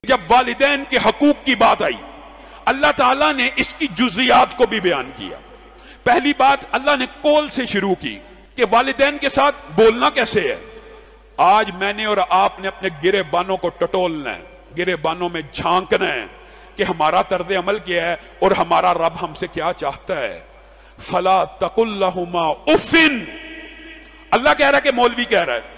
جب والدین کے حقوق کی بات آئی اللہ تعالیٰ نے اس کی جزیات کو بھی بیان کیا. پہلی بات اللہ نے قول سے شروع کی کہ والدین کے ساتھ بولنا کیسے ہے. آج میں نے اور آپ نے اپنے گرے بانوں کو ٹٹولنا ہے, گرے بانوں میں جھانکنا ہے کہ ہمارا طرز عمل کیا ہے اور ہمارا رب ہم سے کیا چاہتا ہے. فلا تقل لہما اف, اللہ کہہ رہا ہے کہ مولوی کہہ رہا ہے,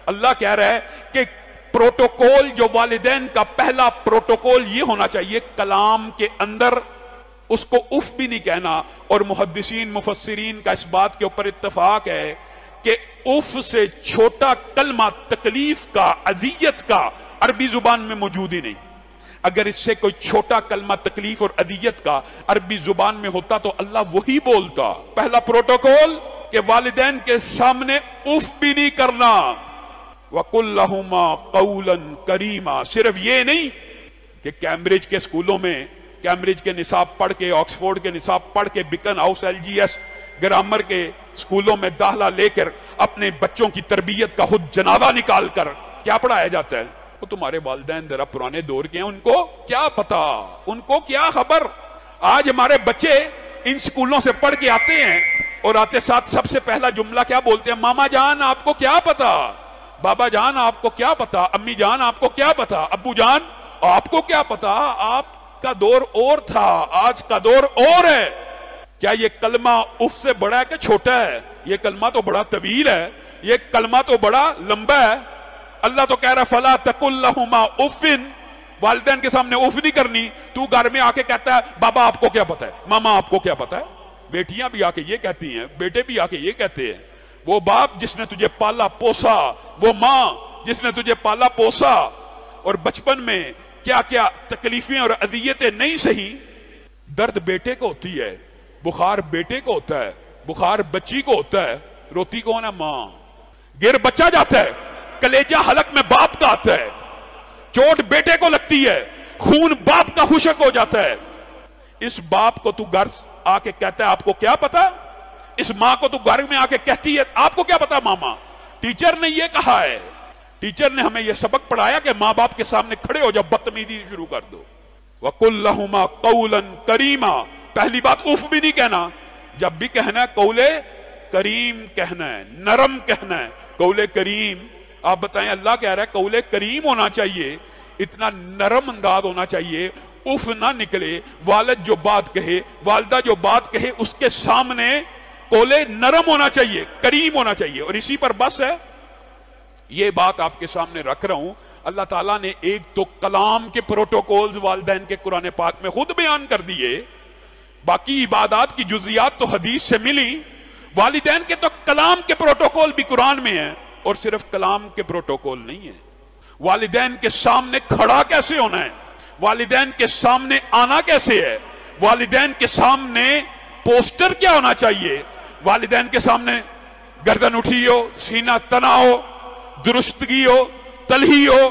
اللہ کہہ رہا ہے کہ پروٹوکول جو والدین کا پہلا پروٹوکول یہ ہونا چاہیے کلام کے اندر اس کو اف بھی نہیں کہنا. اور محدثین مفسرین کا اس بات کے اوپر اتفاق ہے کہ اف سے چھوٹا کلمہ تکلیف کا, اذیت کا عربی زبان میں موجود ہی نہیں. اگر اس سے کوئی چھوٹا کلمہ تکلیف اور اذیت کا عربی زبان میں ہوتا تو اللہ وہی بولتا. پہلا پروٹوکول کہ والدین کے سامنے اف بھی نہیں کرنا. وَقُلْ لَهُمَا قَوْلًا كَرِيمًا. صرف یہ نہیں کہ کیمبرج کے اسکولوں میں کیمبرج کے نصاب پڑھ کے, آکسفورڈ کے نصاب پڑھ کے, بکن ہاؤس LGS گرامر کے اسکولوں میں داخلہ لے کر اپنے بچوں کی تربیت کا خود جنازہ نکال کر کیا پڑھایا جاتا ہے. وہ تمہارے والدین ذرا پرانے دور کے ہیں, ان کو کیا پتا, ان کو کیا خبر. آج ہمارے بچے ان اسکولوں سے پڑھ کے آتے ہیں اور آتے ساتھ سب سے پہلا جملہ کیا بولتے ہیں, ماما جان آپ کو کیا پتا, بابا جان آپ کو کیا پتا, امی جان آپ کو کیا پتا, ابو جان آپ کو کیا پتا. آپ کا دور اور تھا, آج کا دور اور ہے. کیا یہ کلمہ اف سے بڑا ہے کہ چھوٹا ہے؟ یہ کلمہ تو بڑا طویل ہے, یہ کلمہ تو بڑا لمبا ہے. اللہ تو کہہ رہا فلا تقل لہما اف, والدین کے سامنے اف نہیں کرنی. تو گھر میں آ کے کہتا ہے بابا آپ کو کیا پتا ہے, ماما آپ کو کیا پتا ہے. بیٹیاں بھی آ کے یہ کہتی ہیں, بیٹے بھی آ کے یہ کہتے ہیں. وہ باپ جس نے تجھے پالا پوسا, وہ ماں جس نے تجھے پالا پوسا, اور بچپن میں کیا کیا تکلیفیں اور اذیتیں نہیں سہی. درد بیٹے کو ہوتی ہے, بخار بیٹے کو ہوتا ہے, بخار بچی کو ہوتا ہے. روتی کون ہے؟ ماں. گر بچہ جاتا ہے, کلیجہ حلق میں باپ کا آتا ہے, چوٹ بیٹے کو لگتی ہے, خون باپ کا خشک ہو جاتا ہے. اس باپ کو تو گھر آ کے کہتا ہے آپ کو کیا پتا. اس ماں کو تو گھر میں آ کے کہتی ہے آپ کو کیا پتا ماما. ٹیچر نے یہ کہا ہے, ٹیچر نے ہمیں یہ سبق پڑھایا کہ ماں باپ کے سامنے کھڑے ہو جب بدتمیزی شروع کر دو. وَقُلْ لَهُمَا قَوْلًا كَرِيمًا. پہلی بات اف بھی نہیں کہنا, جب بھی کہنا ہے قول کریم کہنا ہے, نرم کہنا ہے. قول کریم, آپ بتائیں اللہ کہہ رہا ہے قول کریم ہونا چاہیے, اتنا نرم انداز ہونا چاہیے, اف نہ نکلے. والد جو بات کہے, والدہ جو بات کہے, اس کے سامنے قول نرم ہونا چاہیے, کریم ہونا چاہیے. اور اسی پر بس ہے. یہ بات آپ کے سامنے رکھ رہا ہوں. اللہ تعالیٰ نے ایک تو کلام کے پروٹوکولز والدین کے قرآن پاک میں خود بیان کر دیے, باقی عبادات کی جزیات تو حدیث سے ملی. والدین کے تو کلام کے پروٹوکول بھی قرآن میں ہیں, اور صرف کلام کے پروٹوکول نہیں ہے. والدین کے سامنے کھڑا کیسے ہونا ہے, والدین کے سامنے آنا کیسے ہے, والدین کے سامنے پوسٹر کیا ہونا چاہیے, والدین کے سامنے گردن اٹھی ہو, سینہ تنا ہو, درستگی ہو, تلہی ہو,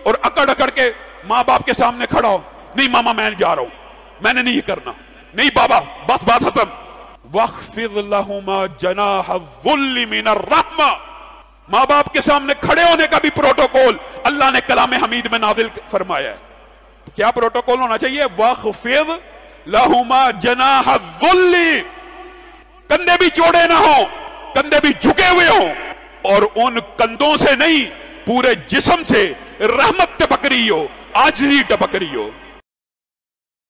اور اکڑ اکڑ کے ماں باپ کے سامنے کھڑا ہو. نہیں ماما میں جا رہا ہوں, میں نے نہیں یہ کرنا, نہیں بابا بس بات ختم. وَاخْفِضْ لَهُمَا جَنَاحَ الذُّلِّ مِنَ الرَّحْمَةِ. ماں باپ کے سامنے کھڑے ہونے کا بھی پروٹوکول اللہ نے کلام حمید میں نازل فرمایا ہے. کیا پروٹوکول ہونا چاہیے؟ وَاخْفِضْ لَهُمَا جَنَاحَ الذُّلِّ. کندھے بھی چوڑے نہ ہوں, کندھے بھی جھکے ہوئے ہوں, اور ان کندھوں سے نہیں پورے جسم سے رحمت ٹپک رہی ہو, عاجزی ٹپک رہی ہو.